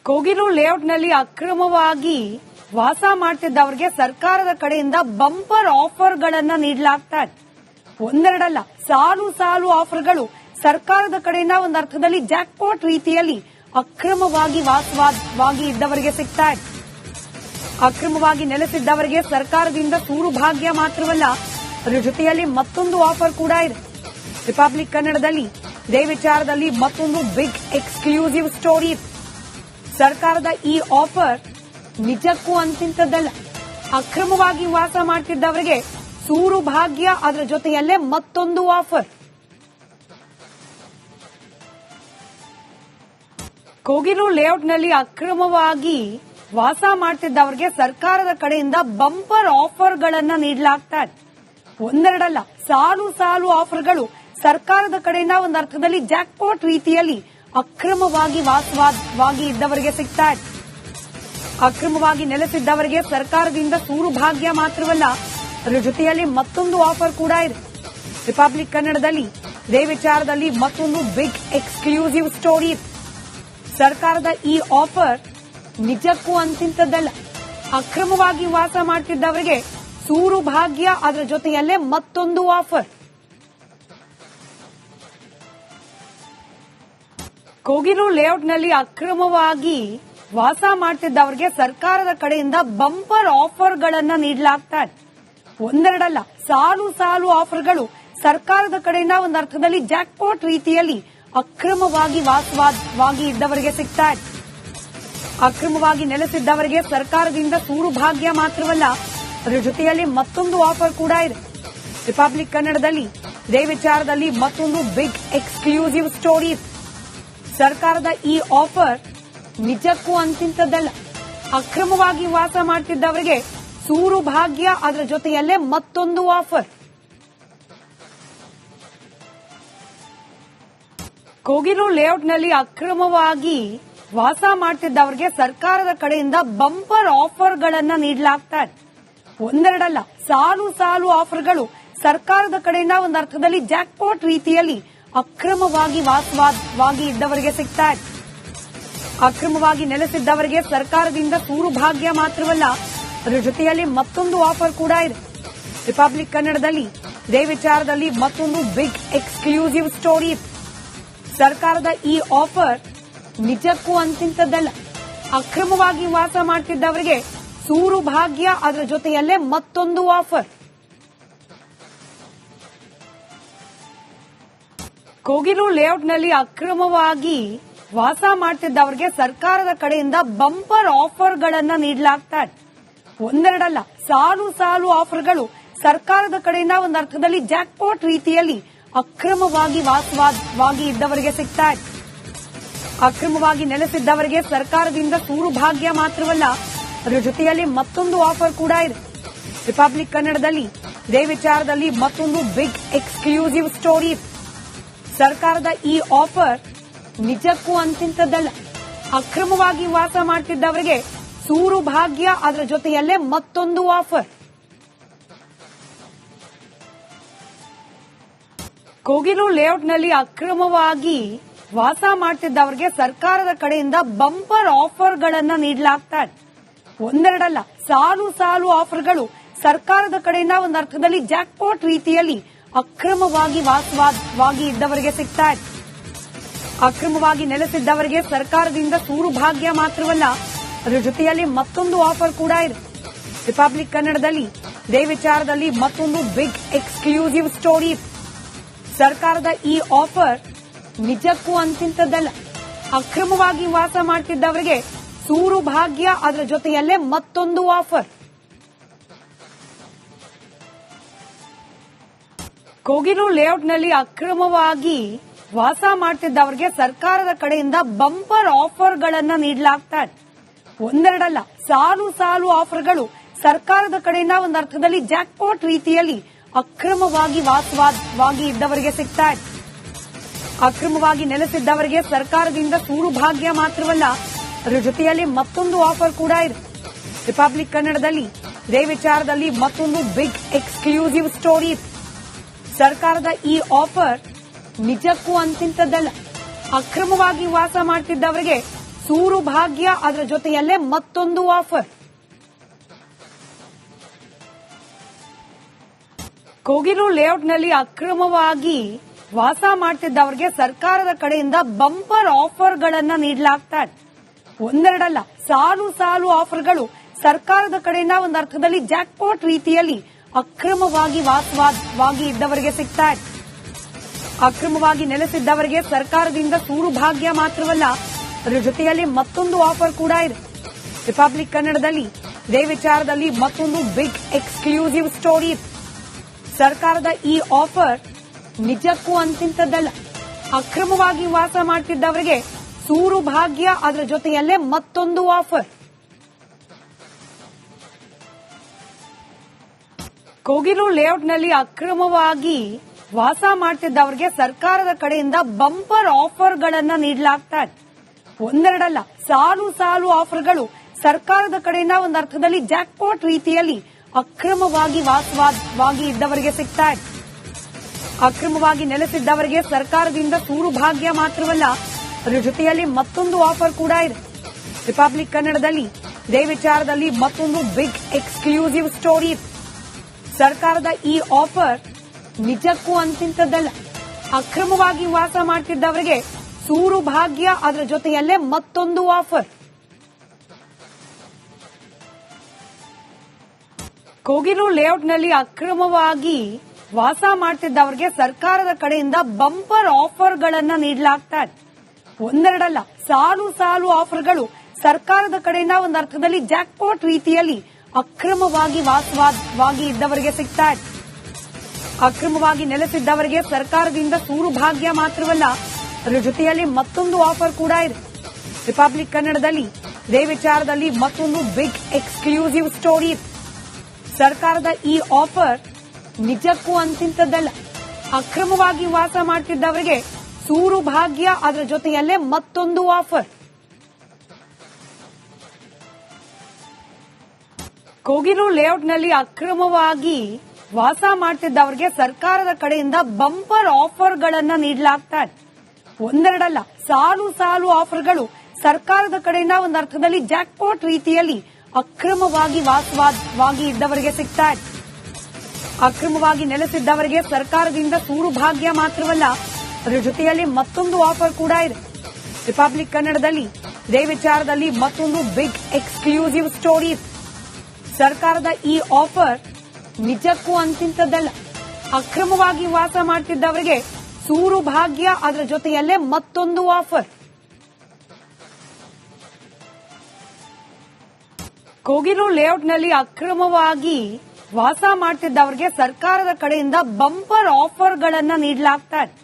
ಕೋಗಿಲು ಲೇಔಟ್ನಲ್ಲಿ ಅಕ್ರಮವಾಗಿ ವಾಸ ಮಾಡ್ತಿದ್ದವರಿಗೆ ಸರ್ಕಾರದ ಕಡೆಯಿಂದ ಬಂಪರ್ ಆಫರ್ಗಳನ್ನು ನೀಡಲಾಗ್ತಾ ಇದೆ. ಒಂದೆರಡಲ್ಲ, ಸಾಲು ಸಾಲು ಆಫರ್ಗಳು ಸರ್ಕಾರದ ಕಡೆಯಿಂದ ಒಂದು ಅರ್ಥದಲ್ಲಿ ಜಾಕ್ಪಾಟ್ ರೀತಿಯಲ್ಲಿ ಅಕ್ರಮವಾಗಿ ವಾಸವಾಗಿ ಇದ್ದವರಿಗೆ ಸಿಗ್ತಾ ಇದೆ. ಅಕ್ರಮವಾಗಿ ನೆಲೆಸಿದ್ದವರಿಗೆ ಸರ್ಕಾರದಿಂದ ಸೂರು ಭಾಗ್ಯ ಮಾತ್ರವಲ್ಲ, ಅದರ ಜೊತೆಯಲ್ಲಿ ಮತ್ತೊಂದು ಆಫರ್ ಕೂಡ ಇದೆ. ರಿಪಬ್ಲಿಕ್ ಕನ್ನಡದಲ್ಲಿ ಇದೇ ವಿಚಾರದಲ್ಲಿ ಮತ್ತೊಂದು ಬಿಗ್ ಎಕ್ಸ್ಕ್ಲೂಸಿವ್ ಸ್ಟೋರಿ ಇದೆ. ಸರ್ಕಾರದ ಈ ಆಫರ್ ನಿಜಕ್ಕೂ ಅಂತಿಂತದ್ದಲ್ಲ. ಅಕ್ರಮವಾಗಿ ವಾಸ ಮಾಡ್ತಿದ್ದವರಿಗೆ ಸೂರು ಭಾಗ್ಯ, ಅದರ ಜೊತೆಯಲ್ಲೇ ಮತ್ತೊಂದು ಆಫರ್. ಕೋಗಿಲು ಲೇಔಟ್ನಲ್ಲಿ ಅಕ್ರಮವಾಗಿ ವಾಸ ಮಾಡ್ತಿದ್ದವರಿಗೆ ಸರ್ಕಾರದ ಕಡೆಯಿಂದ ಬಂಪರ್ ಆಫರ್ಗಳನ್ನು ನೀಡಲಾಗ್ತಾ ಇದೆ. ಒಂದೆರಡಲ್ಲ, ಸಾಲು ಸಾಲು ಆಫರ್ಗಳು ಸರ್ಕಾರದ ಕಡೆಯಿಂದ ಒಂದು ಅರ್ಥದಲ್ಲಿ ಜಾಕ್ಪಾಟ್ ರೀತಿಯಲ್ಲಿ ಅಕ್ರಮವಾಗಿ ವಾಸವಾಗಿ ಇದ್ದವರಿಗೆ ಸಿಗ್ತಾ ಇದೆ. ಅಕ್ರಮವಾಗಿ ನೆಲೆಸಿದ್ದವರಿಗೆ ಸರ್ಕಾರದಿಂದ ಸೂರು ಭಾಗ್ಯ ಮಾತ್ರವಲ್ಲ, ಅದರ ಜೊತೆಯಲ್ಲಿ ಮತ್ತೊಂದು ಆಫರ್ ಕೂಡ ಇದೆ. ರಿಪಬ್ಲಿಕ್ ಕನ್ನಡದಲ್ಲಿ ಇದೇ ವಿಚಾರದಲ್ಲಿ ಮತ್ತೊಂದು ಬಿಗ್ ಎಕ್ಸ್ಕ್ಲೂಸಿವ್ ಸ್ಟೋರಿ ಇದೆ. ಸರ್ಕಾರದ ಈ ಆಫರ್ ನಿಜಕ್ಕೂ ಅಂತಿಂತದ್ದಲ್ಲ. ಅಕ್ರಮವಾಗಿ ವಾಸ ಮಾಡ್ತಿದ್ದವರಿಗೆ ಸೂರು ಭಾಗ್ಯ, ಅದರ ಜೊತೆಯಲ್ಲೇ ಮತ್ತೊಂದು ಆಫರ್. ಕೋಗಿಲು ಲೇಔಟ್ನಲ್ಲಿ ಅಕ್ರಮವಾಗಿ ವಾಸ ಮಾಡ್ತಿದ್ದವರಿಗೆ ಸರ್ಕಾರದ ಕಡೆಯಿಂದ ಬಂಪರ್ ಆಫರ್ಗಳನ್ನು ನೀಡಲಾಗ್ತಾ ಇದೆ. ಒಂದೆರಡಲ್ಲ, ಸಾಲು ಸಾಲು ಆಫರ್ಗಳು ಸರ್ಕಾರದ ಕಡೆಯಿಂದ ಒಂದು ಅರ್ಥದಲ್ಲಿ ಜಾಕ್ಪಾಟ್ ರೀತಿಯಲ್ಲಿ ಅಕ್ರಮವಾಗಿ ವಾಸವಾಗಿ ಇದ್ದವರಿಗೆ ಸಿಗ್ತಾ ಇದೆ. ಅಕ್ರಮವಾಗಿ ನೆಲೆಸಿದ್ದವರಿಗೆ ಸರ್ಕಾರದಿಂದ ಸೂರು ಭಾಗ್ಯ ಮಾತ್ರವಲ್ಲ, ಅದರ ಜೊತೆಯಲ್ಲಿ ಮತ್ತೊಂದು ಆಫರ್ ಕೂಡ ಇದೆ. ರಿಪಬ್ಲಿಕ್ ಕನ್ನಡದಲ್ಲಿ ಇದೇ ವಿಚಾರದಲ್ಲಿ ಮತ್ತೊಂದು ಬಿಗ್ ಎಕ್ಸ್ಕ್ಲೂಸಿವ್ ಸ್ಟೋರಿ ಇದೆ. ಸರ್ಕಾರದ ಈ ಆಫರ್ ನಿಜಕ್ಕೂ ಅಂತಿಂತದ್ದಲ್ಲ. ಅಕ್ರಮವಾಗಿ ವಾಸ ಮಾಡ್ತಿದ್ದವರಿಗೆ ಸೂರು ಭಾಗ್ಯ, ಅದರ ಜೊತೆಯಲ್ಲೇ ಮತ್ತೊಂದು ಆಫರ್. ಕೋಗಿಲು ಲೇಔಟ್ನಲ್ಲಿ ಅಕ್ರಮವಾಗಿ ವಾಸ ಮಾಡ್ತಿದ್ದವರಿಗೆ ಸರ್ಕಾರದ ಕಡೆಯಿಂದ ಬಂಪರ್ ಆಫರ್ಗಳನ್ನು ನೀಡಲಾಗ್ತಾ ಇದೆ. ಒಂದೆರಡಲ್ಲ, ಸಾಲು ಸಾಲು ಆಫರ್ಗಳು ಸರ್ಕಾರದ ಕಡೆಯಿಂದ ಒಂದು ಅರ್ಥದಲ್ಲಿ ಜಾಕ್ಪಾಟ್ ರೀತಿಯಲ್ಲಿ ಅಕ್ರಮವಾಗಿ ವಾಸವಾಗಿ ಇದ್ದವರಿಗೆ ಸಿಗ್ತಾ ಇದೆ. ಅಕ್ರಮವಾಗಿ ನೆಲೆಸಿದ್ದವರಿಗೆ ಸರ್ಕಾರದಿಂದ ಸೂರು ಭಾಗ್ಯ ಮಾತ್ರವಲ್ಲ, ಅದರ ಜೊತೆಯಲ್ಲಿ ಮತ್ತೊಂದು ಆಫರ್ ಕೂಡ ಇದೆ. ರಿಪಬ್ಲಿಕ್ ಕನ್ನಡದಲ್ಲಿ ಇದೇ ವಿಚಾರದಲ್ಲಿ ಮತ್ತೊಂದು ಬಿಗ್ ಎಕ್ಸ್ಕ್ಲೂಸಿವ್ ಸ್ಟೋರಿ ಇದೆ. ಸರ್ಕಾರದ ಈ ಆಫರ್ ನಿಜಕ್ಕೂ ಅಂತಿಂತದ್ದಲ್ಲ. ಅಕ್ರಮವಾಗಿ ವಾಸ ಮಾಡ್ತಿದ್ದವರಿಗೆ ಸೂರು ಭಾಗ್ಯ, ಅದರ ಜೊತೆಯಲ್ಲೇ ಮತ್ತೊಂದು ಆಫರ್. ಕೋಗಿಲು ಲೇಔಟ್ನಲ್ಲಿ ಅಕ್ರಮವಾಗಿ ವಾಸ ಮಾಡ್ತಿದ್ದವರಿಗೆ ಸರ್ಕಾರದ ಕಡೆಯಿಂದ ಬಂಪರ್ ಆಫರ್ಗಳನ್ನು ನೀಡಲಾಗ್ತಾ ಇದೆ. ಒಂದೆರಡಲ್ಲ, ಸಾಲು ಸಾಲು ಆಫರ್ಗಳು ಸರ್ಕಾರದ ಕಡೆಯಿಂದ ಒಂದು ಅರ್ಥದಲ್ಲಿ ಜಾಕ್ಪಾಟ್ ರೀತಿಯಲ್ಲಿ ಅಕ್ರಮವಾಗಿ ವಾಸವಾಗಿ ಇದ್ದವರಿಗೆ ಸಿಗ್ತಾ ಇದೆ. ಅಕ್ರಮವಾಗಿ ನೆಲೆಸಿದ್ದವರಿಗೆ ಸರ್ಕಾರದಿಂದ ಸೂರು ಭಾಗ್ಯ ಮಾತ್ರವಲ್ಲ, ಅದರ ಜೊತೆಯಲ್ಲಿ ಮತ್ತೊಂದು ಆಫರ್ ಕೂಡ ಇದೆ. ರಿಪಬ್ಲಿಕ್ ಕನ್ನಡದಲ್ಲಿ ಇದೇ ವಿಚಾರದಲ್ಲಿ ಮತ್ತೊಂದು ಬಿಗ್ ಎಕ್ಸ್ಕ್ಲೂಸಿವ್ ಸ್ಟೋರಿ ಇದೆ. ಸರ್ಕಾರದ ಈ ಆಫರ್ ನಿಜಕ್ಕೂ ಅಂತಿಂತದ್ದಲ್ಲ. ಅಕ್ರಮವಾಗಿ ವಾಸ ಮಾಡ್ತಿದ್ದವರಿಗೆ ಸೂರು ಭಾಗ್ಯ, ಅದರ ಜೊತೆಯಲ್ಲೇ ಮತ್ತೊಂದು ಆಫರ್. ಕೋಗಿಲು ಲೇಔಟ್ನಲ್ಲಿ ಅಕ್ರಮವಾಗಿ ವಾಸ ಮಾಡ್ತಿದ್ದವರಿಗೆ ಸರ್ಕಾರದ ಕಡೆಯಿಂದ ಬಂಪರ್ ಆಫರ್ಗಳನ್ನು ನೀಡಲಾಗ್ತಾ ಇದೆ. ಒಂದೆರಡಲ್ಲ, ಸಾಲು ಸಾಲು ಆಫರ್ಗಳು ಸರ್ಕಾರದ ಕಡೆಯಿಂದ ಒಂದು ಅರ್ಥದಲ್ಲಿ ಜಾಕ್ಪಾಟ್ ರೀತಿಯಲ್ಲಿ ಅಕ್ರಮವಾಗಿ ವಾಸವಾಗಿ ಇದ್ದವರಿಗೆ ಸಿಗ್ತಾ ಇದೆ. ಅಕ್ರಮವಾಗಿ ನೆಲೆಸಿದ್ದವರಿಗೆ ಸರ್ಕಾರದಿಂದ ಸೂರು ಭಾಗ್ಯ ಮಾತ್ರವಲ್ಲ, ಅದರ ಜೊತೆಯಲ್ಲಿ ಮತ್ತೊಂದು ಆಫರ್ ಕೂಡ ಇದೆ. ರಿಪಬ್ಲಿಕ್ ಕನ್ನಡದಲ್ಲಿ ಇದೇ ವಿಚಾರದಲ್ಲಿ ಮತ್ತೊಂದು ಬಿಗ್ ಎಕ್ಸ್ಕ್ಲೂಸಿವ್ ಸ್ಟೋರಿ ಇದೆ. ಸರ್ಕಾರದ ಈ ಆಫರ್ ನಿಜಕ್ಕೂ ಅಂತಿಂತದ್ದಲ್ಲ. ಅಕ್ರಮವಾಗಿ ವಾಸ ಮಾಡ್ತಿದ್ದವರಿಗೆ ಸೂರು ಭಾಗ್ಯ, ಅದರ ಜೊತೆಯಲ್ಲೇ ಮತ್ತೊಂದು ಆಫರ್. ಕೋಗಿಲು ಲೇಔಟ್ನಲ್ಲಿ ಅಕ್ರಮವಾಗಿ ವಾಸ ಮಾಡ್ತಿದ್ದವರಿಗೆ ಸರ್ಕಾರದ ಕಡೆಯಿಂದ ಬಂಪರ್ ಆಫರ್ಗಳನ್ನು ನೀಡಲಾಗ್ತಾ ಇದೆ. ಒಂದೆರಡಲ್ಲ, ಸಾಲು ಸಾಲು ಆಫರ್ಗಳು ಸರ್ಕಾರದ ಕಡೆಯಿಂದ ಒಂದು ಅರ್ಥದಲ್ಲಿ ಜಾಕ್ಪಾಟ್ ರೀತಿಯಲ್ಲಿ ಅಕ್ರಮವಾಗಿ ವಾಸವಾಗಿ ಇದ್ದವರಿಗೆ ಸಿಗ್ತಾ ಇದೆ. ಅಕ್ರಮವಾಗಿ ನೆಲೆಸಿದ್ದವರಿಗೆ ಸರ್ಕಾರದಿಂದ ಸೂರು ಭಾಗ್ಯ ಮಾತ್ರವಲ್ಲ, ಅದರ ಜೊತೆಯಲ್ಲಿ ಮತ್ತೊಂದು ಆಫರ್ ಕೂಡ ಇದೆ. ರಿಪಬ್ಲಿಕ್ ಕನ್ನಡದಲ್ಲಿ ಇದೇ ವಿಚಾರದಲ್ಲಿ ಮತ್ತೊಂದು ಬಿಗ್ ಎಕ್ಸ್ಕ್ಲೂಸಿವ್ ಸ್ಟೋರಿ ಇದೆ. ಸರ್ಕಾರದ ಈ ಆಫರ್ ನಿಜಕ್ಕೂ ಅಂತಿಂತದ್ದಲ್ಲ. ಅಕ್ರಮವಾಗಿ ವಾಸ ಮಾಡ್ತಿದ್ದವರಿಗೆ ಸೂರು ಭಾಗ್ಯ, ಅದರ ಜೊತೆಯಲ್ಲೇ ಮತ್ತೊಂದು ಆಫರ್. ಕೋಗಿಲು ಲೇಔಟ್ನಲ್ಲಿ ಅಕ್ರಮವಾಗಿ ವಾಸ ಮಾಡ್ತಿದ್ದವರಿಗೆ ಸರ್ಕಾರದ ಕಡೆಯಿಂದ ಬಂಪರ್ ಆಫರ್ಗಳನ್ನ ನೀಡಲಾಗ್ತಾ ಇದೆ. ಒಂದೆರಡಲ್ಲ, ಸಾಲು ಸಾಲು ಆಫರ್ಗಳು ಸರ್ಕಾರದ ಕಡೆಯಿಂದ ಒಂದು ಅರ್ಥದಲ್ಲಿ ಜಾಕ್ಪಾಟ್ ರೀತಿಯಲ್ಲಿ ಅಕ್ರಮವಾಗಿ ವಾಸವಾಗಿ ಇದ್ದವರಿಗೆ ಸಿಗ್ತಾ ಇದೆ. ಅಕ್ರಮವಾಗಿ ನೆಲೆಸಿದ್ದವರಿಗೆ ಸರ್ಕಾರದಿಂದ ಸೂರು ಭಾಗ್ಯ ಮಾತ್ರವಲ್ಲ, ಅದರ ಜೊತೆಯಲ್ಲಿ ಮತ್ತೊಂದು ಆಫರ್ ಕೂಡ ಇದೆ. ರಿಪಬ್ಲಿಕ್ ಕನ್ನಡದಲ್ಲಿ ಇದೇ ವಿಚಾರದಲ್ಲಿ ಮತ್ತೊಂದು ಬಿಗ್ ಎಕ್ಸ್ಕ್ಲೂಸಿವ್ ಸ್ಟೋರಿ ಇದೆ. ಸರ್ಕಾರದ ಈ ಆಫರ್ ನಿಜಕ್ಕೂ ಅಂತಿಂತದ್ದಲ್ಲ. ಅಕ್ರಮವಾಗಿ ವಾಸ ಮಾಡ್ತಿದ್ದವರಿಗೆ ಸೂರು ಭಾಗ್ಯ, ಅದರ ಜೊತೆಯಲ್ಲೇ ಮತ್ತೊಂದು ಆಫರ್. ಕೋಗಿಲು ಲೇಔಟ್ನಲ್ಲಿ ಅಕ್ರಮವಾಗಿ ವಾಸ ಮಾಡ್ತಿದ್ದವರಿಗೆ ಸರ್ಕಾರದ ಕಡೆಯಿಂದ ಬಂಪರ್ ಆಫರ್ಗಳನ್ನ ನೀಡಲಾಗ್ತಾ ಇದೆ. ಒಂದೆರಡಲ್ಲ, ಸಾಲು ಸಾಲು ಆಫರ್ಗಳು ಸರ್ಕಾರದ ಕಡೆಯಿಂದ ಒಂದು ಅರ್ಥದಲ್ಲಿ ಜಾಕ್ಪಾಟ್ ರೀತಿಯಲ್ಲಿ ಅಕ್ರಮವಾಗಿ ವಾಸವಾಗಿ ಇದ್ದವರಿಗೆ ಸಿಗ್ತಾ ಇದೆ. ಅಕ್ರಮವಾಗಿ ನೆಲೆಸಿದ್ದವರಿಗೆ ಸರ್ಕಾರದಿಂದ ಸೂರು ಭಾಗ್ಯ ಮಾತ್ರವಲ್ಲ, ಅದರ ಜೊತೆಯಲ್ಲಿ ಮತ್ತೊಂದು ಆಫರ್ ಕೂಡ ಇದೆ. ರಿಪಬ್ಲಿಕ್ ಕನ್ನಡದಲ್ಲಿ ಇದೇ ವಿಚಾರದಲ್ಲಿ ಮತ್ತೊಂದು ಬಿಗ್ ಎಕ್ಸ್ಕ್ಲೂಸಿವ್ ಸ್ಟೋರಿ ಇದೆ. ಸರ್ಕಾರದ ಈ ಆಫರ್ ನಿಜಕ್ಕೂ ಅಂತಿಂತದ್ದಲ್ಲ. ಅಕ್ರಮವಾಗಿ ವಾಸ ಮಾಡ್ತಿದ್ದವರಿಗೆ ಸೂರು ಭಾಗ್ಯ, ಅದರ ಜೊತೆಯಲ್ಲೇ ಮತ್ತೊಂದು ಆಫರ್. ಕೋಗಿಲು ಲೇಔಟ್ನಲ್ಲಿ ಅಕ್ರಮವಾಗಿ ವಾಸ ಮಾಡ್ತಿದ್ದವರಿಗೆ ಸರ್ಕಾರದ ಕಡೆಯಿಂದ ಬಂಪರ್ ಆಫರ್ಗಳನ್ನ ನೀಡಲಾಗ್ತಾ ಇದೆ. ಒಂದೆರಡಲ್ಲ, ಸಾಲು ಸಾಲು ಆಫರ್ಗಳು ಸರ್ಕಾರದ ಕಡೆಯಿಂದ ಒಂದು ಅರ್ಥದಲ್ಲಿ ಜಾಕ್ಪಾಟ್ ರೀತಿಯಲ್ಲಿ ಅಕ್ರಮವಾಗಿ ವಾಸವಾಗಿ ಇದ್ದವರಿಗೆ ಸಿಗ್ತಾ ಇದೆ. ಅಕ್ರಮವಾಗಿ ನೆಲೆಸಿದ್ದವರಿಗೆ ಸರ್ಕಾರದಿಂದ ಸೂರು ಭಾಗ್ಯ ಮಾತ್ರವಲ್ಲ, ಅದರ ಜೊತೆಯಲ್ಲಿ ಮತ್ತೊಂದು ಆಫರ್ ಕೂಡ ಇದೆ. ರಿಪಬ್ಲಿಕ್ ಕನ್ನಡದಲ್ಲಿ ಇದೇ ವಿಚಾರದಲ್ಲಿ ಮತ್ತೊಂದು ಬಿಗ್ ಎಕ್ಸ್ಕ್ಲೂಸಿವ್ ಸ್ಟೋರಿ ಇದೆ. ಸರ್ಕಾರದ ಈ ಆಫರ್ ನಿಜಕ್ಕೂ ಅಂತಿಂತದ್ದಲ್ಲ. ಅಕ್ರಮವಾಗಿ ವಾಸ ಮಾಡ್ತಿದ್ದವರಿಗೆ ಸೂರು ಭಾಗ್ಯ, ಅದರ ಜೊತೆಯಲ್ಲೇ ಮತ್ತೊಂದು ಆಫರ್. ಕೋಗಿಲು ಲೇಔಟ್ನಲ್ಲಿ ಅಕ್ರಮವಾಗಿ ವಾಸ ಮಾಡ್ತಿದ್ದವರಿಗೆ ಸರ್ಕಾರದ ಕಡೆಯಿಂದ ಬಂಪರ್ ಆಫರ್ಗಳನ್ನ ನೀಡಲಾಗ್ತಾ ಇದೆ. ಒಂದೆರಡಲ್ಲ, ಸಾಲು ಸಾಲು ಆಫರ್ಗಳು ಸರ್ಕಾರದ ಕಡೆಯಿಂದ ಒಂದು ಅರ್ಥದಲ್ಲಿ ಜಾಕ್ಪಾಟ್ ರೀತಿಯಲ್ಲಿ ಅಕ್ರಮವಾಗಿ ವಾಸವಾಗಿ ಇದ್ದವರಿಗೆ ಸಿಗ್ತಾ ಇದೆ. ಅಕ್ರಮವಾಗಿ ನೆಲೆಸಿದ್ದವರಿಗೆ ಸರ್ಕಾರದಿಂದ ಸೂರು ಭಾಗ್ಯ ಮಾತ್ರವಲ್ಲ, ಅದರ ಜೊತೆಯಲ್ಲಿ ಮತ್ತೊಂದು ಆಫರ್ ಕೂಡ ಇದೆ. ರಿಪಬ್ಲಿಕ್ ಕನ್ನಡದಲ್ಲಿ ಇದೇ ವಿಚಾರದಲ್ಲಿ ಮತ್ತೊಂದು ಬಿಗ್ ಎಕ್ಸ್ಕ್ಲೂಸಿವ್ ಸ್ಟೋರಿ ಇದೆ. ಸರ್ಕಾರದ ಈ ಆಫರ್ ನಿಜಕ್ಕೂ ಅಂತಿಂತದ್ದಲ್ಲ. ಅಕ್ರಮವಾಗಿ ವಾಸ ಮಾಡ್ತಿದ್ದವರಿಗೆ ಸೂರು ಭಾಗ್ಯ, ಅದರ ಜೊತೆಯಲ್ಲೇ ಮತ್ತೊಂದು ಆಫರ್. ಕೋಗಿಲು ಲೇಔಟ್ನಲ್ಲಿ ಅಕ್ರಮವಾಗಿ ವಾಸ ಮಾಡ್ತಿದ್ದವರಿಗೆ ಸರ್ಕಾರದ ಕಡೆಯಿಂದ ಬಂಪರ್ ಆಫರ್ಗಳನ್ನ ನೀಡಲಾಗ್ತಾ ಇದೆ.